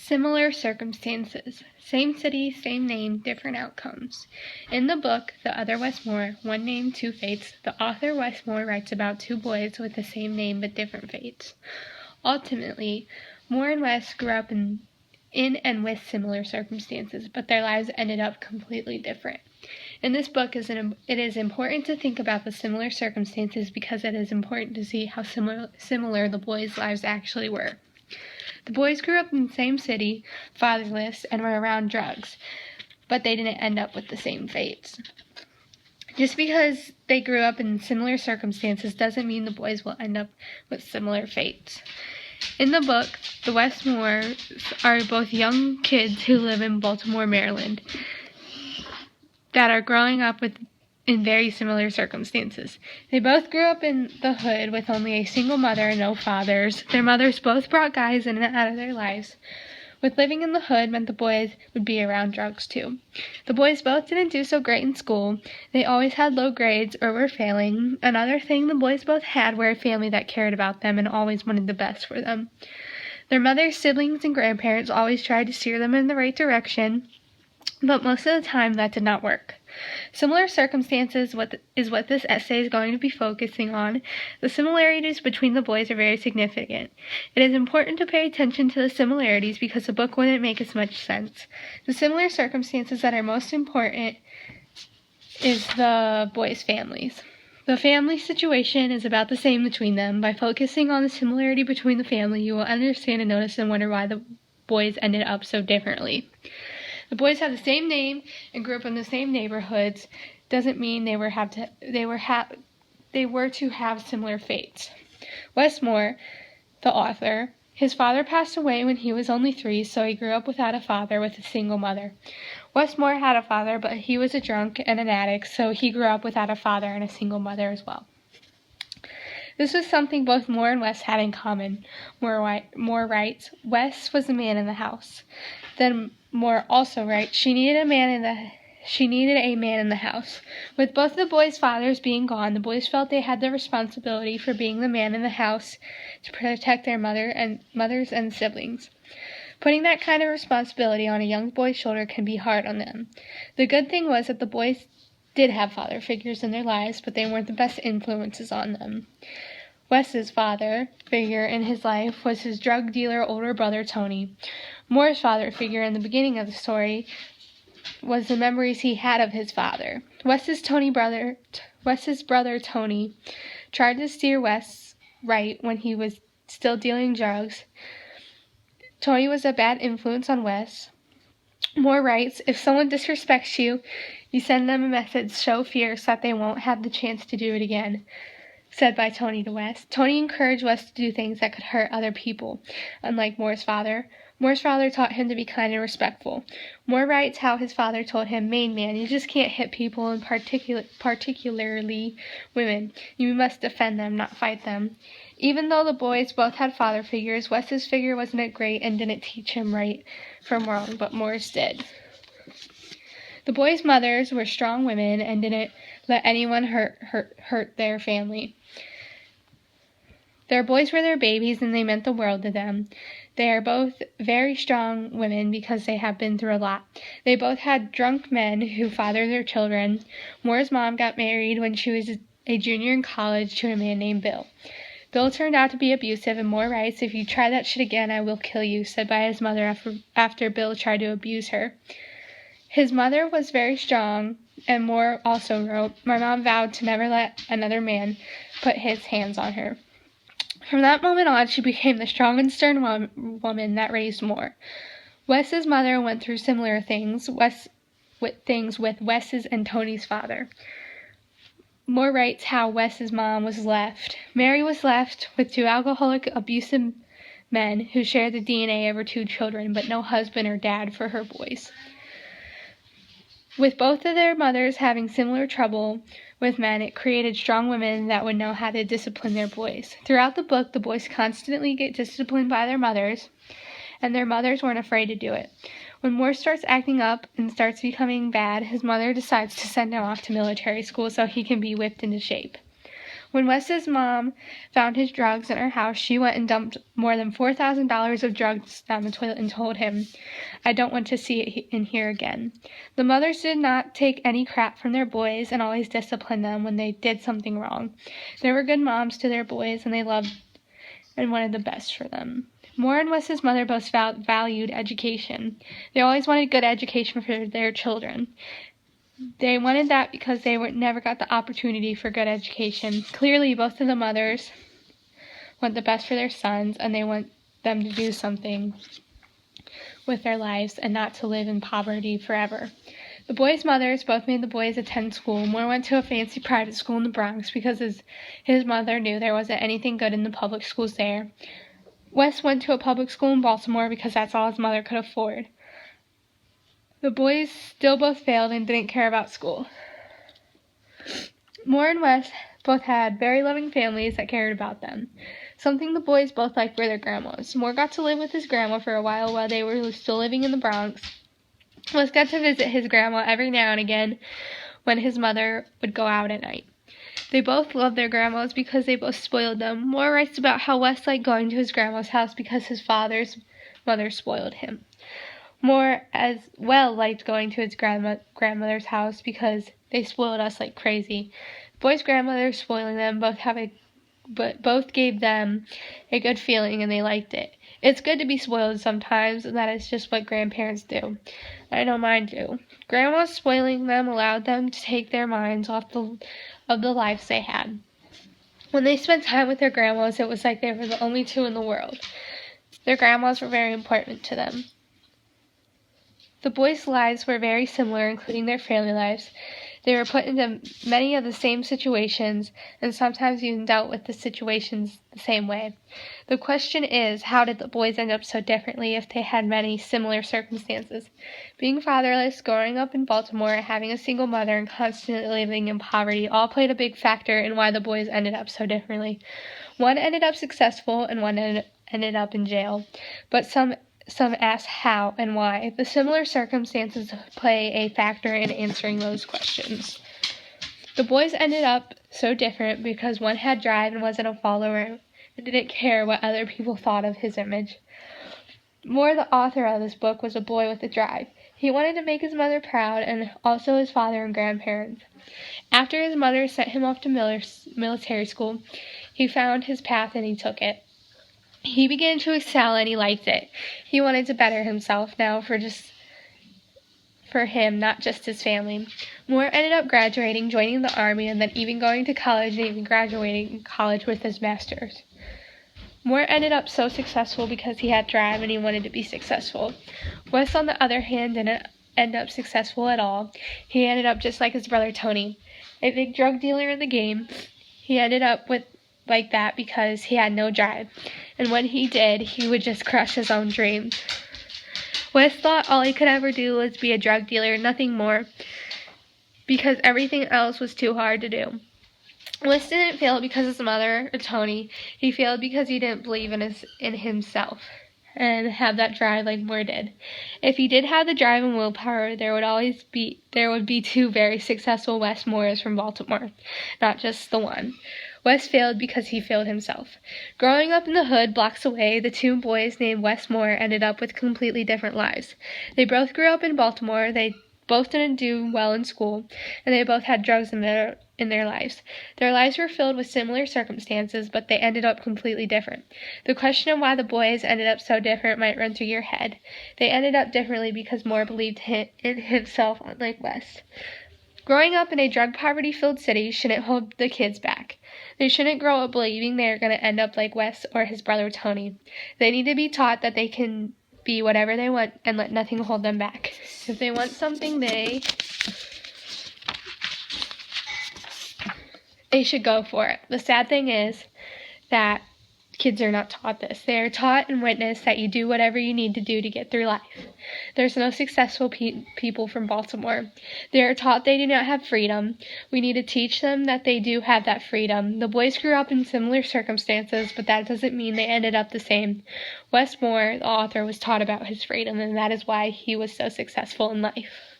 Similar circumstances. Same city, same name, different outcomes. In the book, The Other Wes Moore, One Name, Two Fates, the author Wes Moore writes about two boys with the same name but different fates. Ultimately, Moore and Wes grew up in and with similar circumstances, but their lives ended up completely different. In this book, it is important to think about the similar circumstances because it is important to see how similar the boys' lives actually were. The boys grew up in the same city, fatherless, and were around drugs, but they didn't end up with the same fates. Just because they grew up in similar circumstances doesn't mean the boys will end up with similar fates. In the book, the Wes Moores are both young kids who live in Baltimore, Maryland, that are growing up in very similar circumstances. They both grew up in the hood with only a single mother and no fathers. Their mothers both brought guys in and out of their lives. With living in the hood meant the boys would be around drugs too. The boys both didn't do so great in school. They always had low grades or were failing. Another thing the boys both had were a family that cared about them and always wanted the best for them. Their mothers, siblings, and grandparents always tried to steer them in the right direction, but most of the time that did not work. Similar circumstances is what this essay is going to be focusing on. The similarities between the boys are very significant. It is important to pay attention to the similarities because the book wouldn't make as much sense. The similar circumstances that are most important is the boys' families. The family situation is about the same between them. By focusing on the similarity between the family, you will understand and notice and wonder why the boys ended up so differently. The boys have the same name and grew up in the same neighborhoods. Doesn't mean they were to have similar fates. Wes Moore, the author, his father passed away when he was only 3, so he grew up without a father with a single mother. Wes Moore had a father, but he was a drunk and an addict, so he grew up without a father and a single mother as well. This was something both Moore and Wes had in common. Moore writes, Wes was the man in the house. Then Moore also writes, she needed a man in the house. With both the boys' fathers being gone, the boys felt they had the responsibility for being the man in the house to protect their mothers and siblings. Putting that kind of responsibility on a young boy's shoulder can be hard on them. The good thing was that the boys did have father figures in their lives, but they weren't the best influences on them. Wes's father figure in his life was his drug dealer older brother Tony. Moore's father figure in the beginning of the story was the memories he had of his father. Wes's brother Tony tried to steer Wes right when he was still dealing drugs. Tony was a bad influence on Wes. Moore writes, if someone disrespects you, you send them a message so fierce that they won't have the chance to do it again, said by Tony to Wes. Tony encouraged Wes to do things that could hurt other people, unlike Moore's father. Moore's father taught him to be kind and respectful. Moore writes how his father told him, Main man, you just can't hit people, and particularly women. You must defend them, not fight them. Even though the boys both had father figures, Wes's figure wasn't great and didn't teach him right from wrong, but Moore's did. The boys' mothers were strong women and didn't let anyone hurt their family. Their boys were their babies and they meant the world to them. They are both very strong women because they have been through a lot. They both had drunk men who fathered their children. Moore's mom got married when she was a junior in college to a man named Bill. Bill turned out to be abusive, and Moore writes, if you try that shit again, I will kill you, said by his mother after Bill tried to abuse her. His mother was very strong, and Moore also wrote, my mom vowed to never let another man put his hands on her. From that moment on, she became the strong and stern woman that raised Moore. Wes's mother went through similar things with Wes's and Tony's father. Moore writes how Wes's mom was left. Mary was left with 2 alcoholic, abusive men who shared the DNA of her 2 children, but no husband or dad for her boys. With both of their mothers having similar trouble with men, it created strong women that would know how to discipline their boys. Throughout the book, the boys constantly get disciplined by their mothers, and their mothers weren't afraid to do it. When Moore starts acting up and starts becoming bad, his mother decides to send him off to military school so he can be whipped into shape. When Wes's mom found his drugs in her house, she went and dumped more than $4,000 of drugs down the toilet and told him, "I don't want to see it in here again." The mothers did not take any crap from their boys and always disciplined them when they did something wrong. They were good moms to their boys, and they loved and wanted the best for them. Moore and Wes's mother both valued education. They always wanted good education for their children. They wanted that because they never got the opportunity for good education. Clearly, both of the mothers want the best for their sons, and they want them to do something with their lives and not to live in poverty forever. The boys' mothers both made the boys attend school. Moore went to a fancy private school in the Bronx because his mother knew there wasn't anything good in the public schools there. Wes went to a public school in Baltimore because that's all his mother could afford. The boys still both failed and didn't care about school. Moore and Wes both had very loving families that cared about them. Something the boys both liked were their grandmas. Moore got to live with his grandma for a while they were still living in the Bronx. Wes got to visit his grandma every now and again when his mother would go out at night. They both loved their grandmas because they both spoiled them. Moore writes about how Wes liked going to his grandma's house because his father's mother spoiled him. Moore as well liked going to his grandmother's house because they spoiled us like crazy. The boys' grandmothers spoiling them both gave them a good feeling and they liked it. It's good to be spoiled sometimes, and that is just what grandparents do. I know mine do. Grandmas spoiling them allowed them to take their minds off of the lives they had. When they spent time with their grandmas, it was like they were the only two in the world. Their grandmas were very important to them. The boys' lives were very similar, including their family lives. They were put into many of the same situations, and sometimes even dealt with the situations the same way. The question is, how did the boys end up so differently if they had many similar circumstances? Being fatherless, growing up in Baltimore, having a single mother, and constantly living in poverty all played a big factor in why the boys ended up so differently. One ended up successful, and one ended up in jail. But some ask how and why. The similar circumstances play a factor in answering those questions. The boys ended up so different because one had drive and wasn't a follower and didn't care what other people thought of his image. Moore, the author of this book, was a boy with a drive. He wanted to make his mother proud and also his father and grandparents. After his mother sent him off to military school, he found his path and he took it. He began to excel and he liked it. He wanted to better himself now for him, not just his family. Moore ended up graduating, joining the Army, and then even going to college and even graduating college with his master's. Moore ended up so successful because he had drive and he wanted to be successful. Wes, on the other hand, didn't end up successful at all. He ended up just like his brother Tony, a big drug dealer in the game. He ended up like that because he had no drive, and when he did, he would just crush his own dreams. Wes thought all he could ever do was be a drug dealer, nothing more, because everything else was too hard to do. Wes didn't fail because his mother or Tony. He failed because he didn't believe in himself and have that drive like Moore did. If he did have the drive and willpower, there would be two very successful Wes Moores from Baltimore, not just the one. Wes failed because he failed himself. Growing up in the hood blocks away, the two boys named Wes Moore ended up with completely different lives. They both grew up in Baltimore, they both didn't do well in school, and they both had drugs in their lives. Their lives were filled with similar circumstances, but they ended up completely different. The question of why the boys ended up so different might run through your head. They ended up differently because Moore believed in himself, unlike Wes. Growing up in a drug poverty-filled city shouldn't hold the kids back. They shouldn't grow up believing they are going to end up like Wes or his brother Tony. They need to be taught that they can be whatever they want and let nothing hold them back. If they want something, they should go for it. The sad thing is that kids are not taught this. They are taught and witnessed that you do whatever you need to do to get through life. There's no successful people from Baltimore. They are taught they do not have freedom. We need to teach them that they do have that freedom. The boys grew up in similar circumstances, but that doesn't mean they ended up the same. Wes Moore, the author, was taught about his freedom, and that is why he was so successful in life.